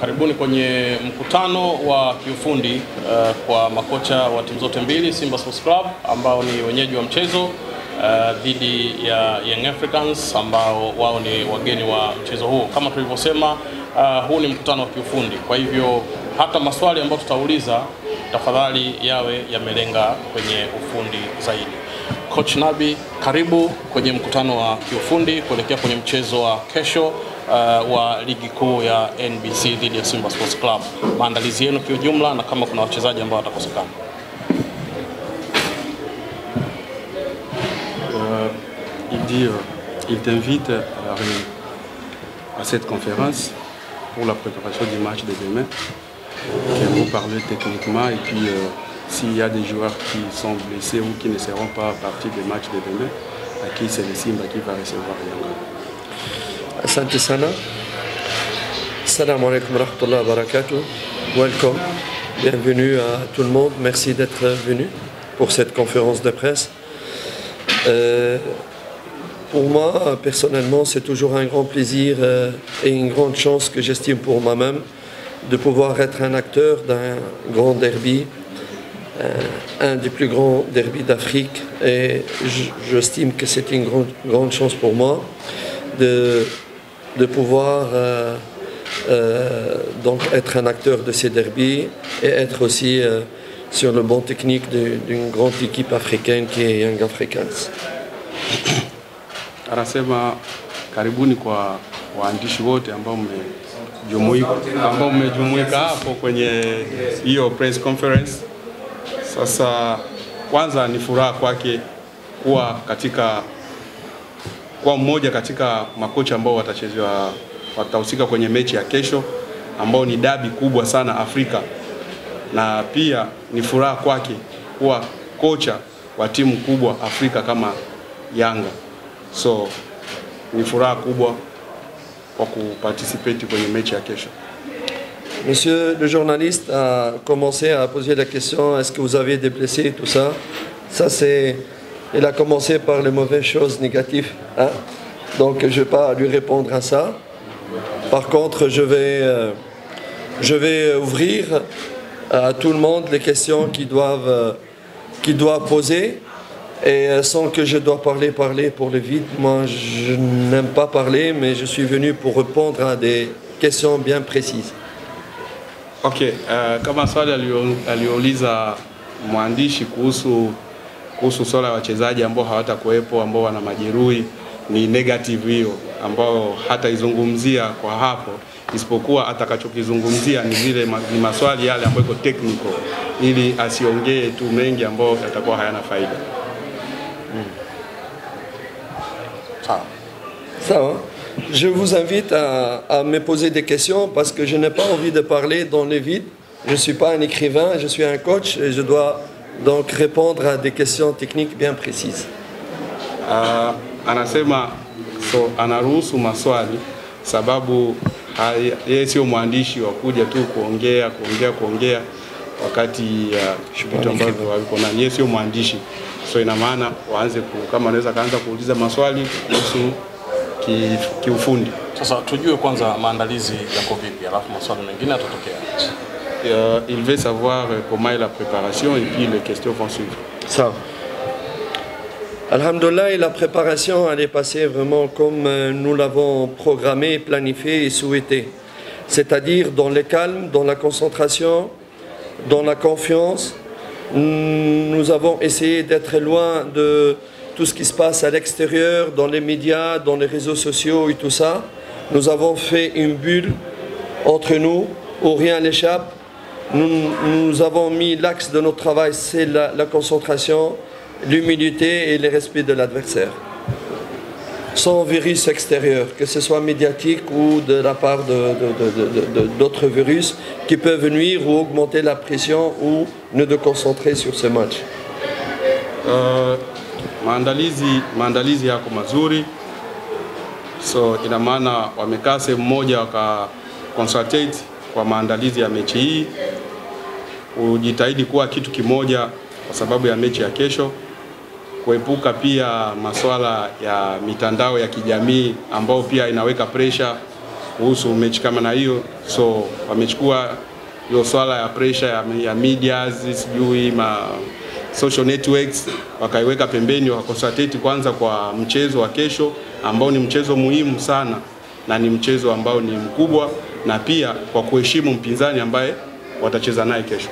Karibuni kwenye mkutano wa kiufundi kwa makocha wa timu zote mbili, Simba Sports Club ambao ni wenyeji wa mchezo dhidi ya Young Africans ambao wao ni wageni wa mchezo huu. Kama tulivyosema, huu ni mkutano wa kiufundi. Kwa hivyo hata maswali ambayo tutauliza tafadhali yawe yamelenga kwenye ufundi zaidi. Coach Nabi, karibu kwenye mkutano wa kiufundi kuelekea kwenye mchezo wa kesho wa ligi kuu ya NBC dhidi ya Simba Sports Club. Maandalizi yenu kwa ujumla na kama kuna wachezaji ambao watakosekana. Il t'invite à cette conférence pour la préparation du match de demain. Ils vont parler techniquement et puis s'il y a des joueurs qui sont blessés ou qui ne seront pas partis du match de demain, à qui c'est le Simba qui va recevoir Yanga. Asante sana. Assalamu alaikum wa rahmatullahi wa barakatuh. Welcome. Bienvenue à tout le monde. Merci d'être venu pour cette conférence de presse. Pour moi, personnellement, c'est toujours un grand plaisir et une grande chance que j'estime pour moi-même de pouvoir être un acteur d'un grand derby, un des plus grands derbys d'Afrique. Et j'estime que c'est une grande chance pour moi de pouvoir donc être un acteur de ces derbys et être aussi sur le banc technique d'une grande équipe africaine qui est Young Africans. Anasema karibuni kwa waandishi wote ambao mmejumuika hapo kwenye hiyo press conference. Sasa kwanza ni furaha kwake kuwa mmoja katika makocha ambao watahusika kwenye mechi ya kesho ambao ni dabi kubwa sana Afrika, na pia ni furaha kwake kuwa kocha wa timu kubwa Afrika kama Yanga. So ni furaha kubwa kwa kuparticipate kwenye mechi ya kesho. Monsieur le journaliste a commencé à poser la question, est-ce que vous avez des blessés, tout ça. Il a commencé par les mauvaises choses négatives, hein? Donc je ne vais pas lui répondre à ça. Par contre, je vais ouvrir à tout le monde les questions qu'ils doivent poser. Et sans que je dois parler pour le vide, moi je n'aime pas parler, mais je suis venu pour répondre à des questions bien précises. Okay, kama swali aliuliza mwandishi kuhusu swala wachezaji ambao hawatakuwepo, ambao wana majeruhi, ni negative hiyo ambao hata izungumzia kwa hapo, isipokuwa atakachokizungumzia ni maswali yale ambayo iko technical, ili asiongee tu mengi ambao yatakuwa hayana faida. Ça va. Je vous invite à me poser des questions parce que je n'ai pas envie de parler dans le vide. Je ne suis pas un écrivain, je suis un coach et je dois donc répondre à des questions techniques bien précises. Anasema anaruhusu maswali sababu yeye sio mwandishi wa kuja tu kuongea wakati vitu ambavyo wako na yeye sio mwandishi. So ina maana waanze kama anaweza kaanza kuuliza maswali kuhusu kiufundi. Sasa tujue kwanza maandalizi yako vipi, alafu maswali mengine yatatokea. Il veut savoir comment est la préparation et puis les questions vont suivre. Ça. Alhamdulillah, la préparation elle est passée vraiment comme nous l'avons programmé, planifié et souhaité. C'est-à-dire dans le calme, dans la concentration, dans la confiance. Nous avons essayé d'être loin de tout ce qui se passe à l'extérieur, dans les médias, dans les réseaux sociaux et tout ça. Nous avons fait une bulle entre nous où rien n'échappe. Nous avons mis l'axe de notre travail, c'est la concentration, l'humilité et le respect de l'adversaire. Sans virus extérieur, que ce soit médiatique ou de la part d'autres virus qui peuvent nuire ou augmenter la pression ou ne de concentrer sur ce match. Maandalizi yako mazuri. So ina maana wamekaa sehemu moja concentrate kwa maandalizi ya mechi hii. Ujitahidi kuwa kitu kimoja kwa sababu ya mechi ya kesho. Kuepuka pia masuala ya mitandao ya kijamii ambao pia inaweka pressure kuhusu mechi kama na hiyo. So wamechukua hiyo swala ya pressure ya media, sijui ma social networks, wakaiweka pembeni, wakaconcentrate kwanza kwa mchezo wa kesho ambao ni mchezo muhimu sana na ni mchezo ambao ni mkubwa, na pia kwa kuheshimu mpinzani ambaye watacheza naye kesho.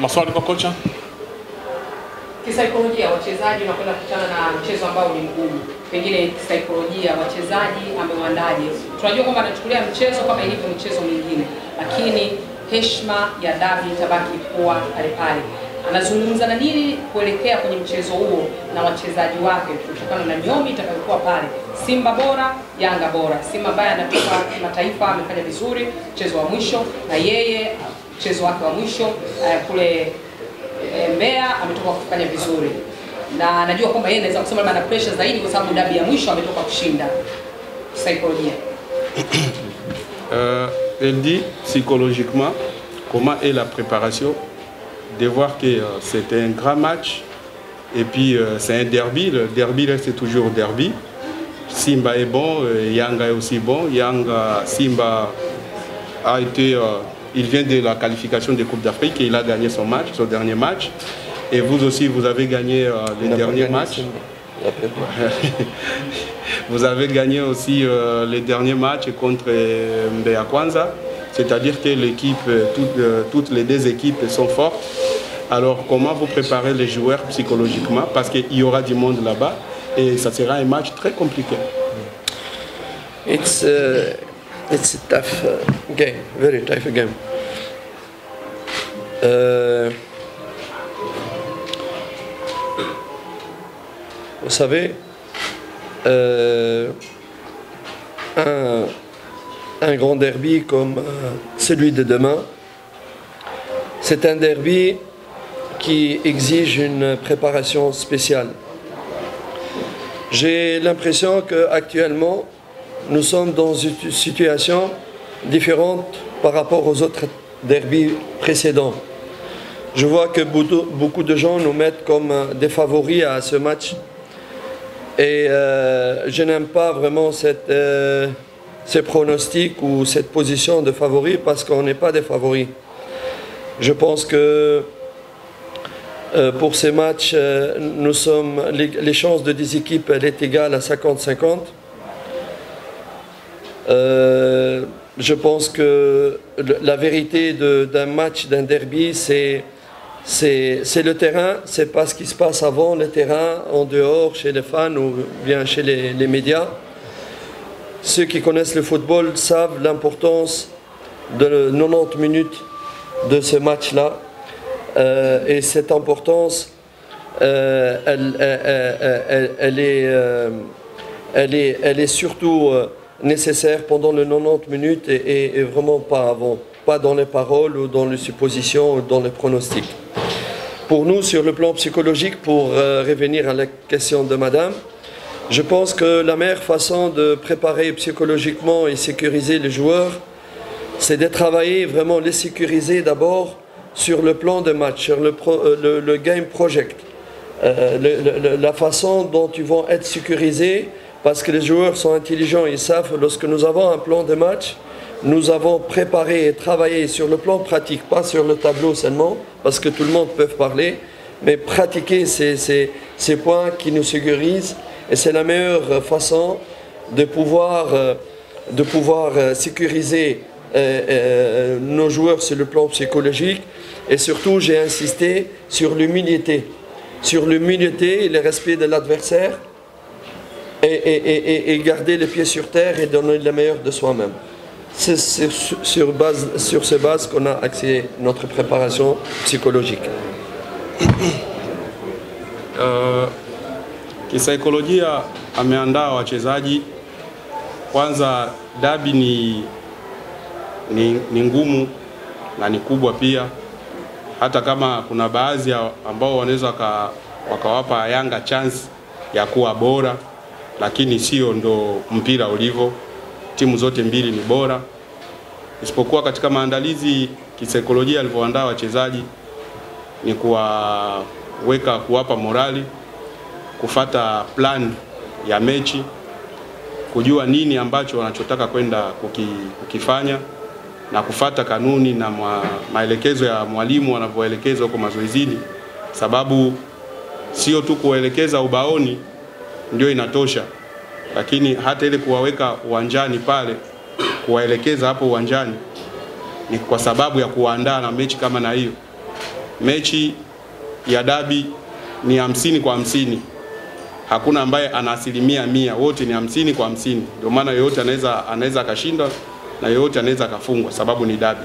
Maswali kwa kocha? Kisaikolojia wachezaji wanakwenda kukutana na mchezo ambao ni mgumu. Pengine kisaikolojia wachezaji amewaandaje? Tunajua kwamba anachukulia mchezo kama ilivyo mchezo mwingine, lakini heshima ya dabi itabaki kuwa pale pale. Anazungumza na nini kuelekea kwenye mchezo huo na wachezaji wake kutokana na nyomi itakayokuwa pale? Simba bora, Yanga bora. Simba ambaye anatoka kimataifa amefanya vizuri mchezo wa mwisho, na yeye mchezo wake wa mwisho kule Mbeya ametoka kufanya vizuri, na najua kwamba yeye anaweza kusema labda ana pressure zaidi kwa sababu dabi ya mwisho ametoka kushinda. Psychologie. Elle dit psychologiquement comment est la préparation, de voir que c'est un grand match et puis c'est un derby. Le derby reste toujours derby. Simba est bon, Yanga est aussi bon. Simba a été il vient de la qualification de Coupe d'Afrique et il a gagné son dernier match. Et vous aussi, vous avez gagné les derniers matchs. Vous avez gagné aussi les derniers matchs contre Mbeya Kwanza. C'est-à-dire que l'équipe, toutes les deux équipes sont fortes. Alors, comment vous préparez les joueurs psychologiquement? Parce qu'il y aura du monde là-bas et ça sera un match très compliqué. It's a tough game, very tough game. Vous savez, un grand derby comme celui de demain, c'est un derby qui exige une préparation spéciale. J'ai l'impression qu'actuellement, nous sommes dans une situation différente par rapport aux autres derbys précédents. Je vois que beaucoup de gens nous mettent comme des favoris à ce match. Et je n'aime pas vraiment ces pronostics ou cette position de favoris parce qu'on n'est pas des favoris. Je pense que pour ces matchs, les chances de 10 équipes elles est égale à 50-50. Je pense que la vérité d'un match, d'un derby, c'est le terrain, c'est pas ce qui se passe avant le terrain, en dehors, chez les fans ou bien chez les médias. Ceux qui connaissent le football savent l'importance de 90 minutes de ce match-là. Et cette importance, elle est surtout nécessaire pendant les 90 minutes et vraiment pas avant, pas dans les paroles ou dans les suppositions ou dans les pronostics. Pour nous, sur le plan psychologique, pour revenir à la question de madame, je pense que la meilleure façon de préparer psychologiquement et sécuriser les joueurs, c'est de travailler vraiment les sécuriser d'abord sur le plan de match, sur le game project, la façon dont ils vont être sécurisés, parce que les joueurs sont intelligents, ils savent, lorsque nous avons un plan de match, nous avons préparé et travaillé sur le plan pratique, pas sur le tableau seulement, parce que tout le monde peut parler, mais pratiquer ces points qui nous sécurisent, et c'est la meilleure façon de pouvoir sécuriser nos joueurs sur le plan psychologique. Et surtout, j'ai insisté sur l'humilité, et le respect de l'adversaire, et garder les pieds sur terre et donner le meilleur de soi-même. C'est sur ces bases qu'on a axé notre préparation psychologique. Kisaikolojia ameandaa wachezaji. Kwanza dabi ni ngumu na ni kubwa pia, hata kama kuna baadhi ambao wanaweza wakawapa Yanga chance ya kuwa bora, lakini sio ndo mpira ulivyo. Timu zote mbili ni bora, isipokuwa katika maandalizi kisaikolojia alivyoandaa wachezaji ni kuwapa morali, kufata plan ya mechi kujua nini ambacho wanachotaka kwenda kukifanya na kufata kanuni na maelekezo ya mwalimu wanavyoelekeza huko mazoezini, sababu sio tu kuelekeza ubaoni ndio inatosha, lakini hata ile kuwaweka uwanjani pale, kuwaelekeza hapo uwanjani ni kwa sababu ya kuandaa na mechi kama na hiyo. Mechi ya dabi ni 50 kwa 50. Hakuna ambaye ana 100%, wote ni 50 kwa 50. Ndio maana yoyote anaweza akashinda na yoyote anaweza akafungwa, sababu ni dabi.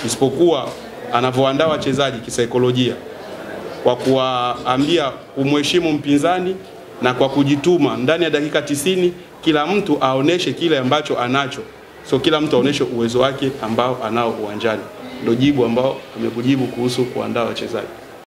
Isipokuwa anavyoandaa wachezaji kisaikolojia kwa kuwaambia umheshimu mpinzani na kwa kujituma ndani ya dakika 90 kila mtu aoneshe kile ambacho anacho. So kila mtu aoneshe uwezo wake ambao anao uwanjani. Ndio jibu ambao amekujibu kuhusu kuandaa wachezaji.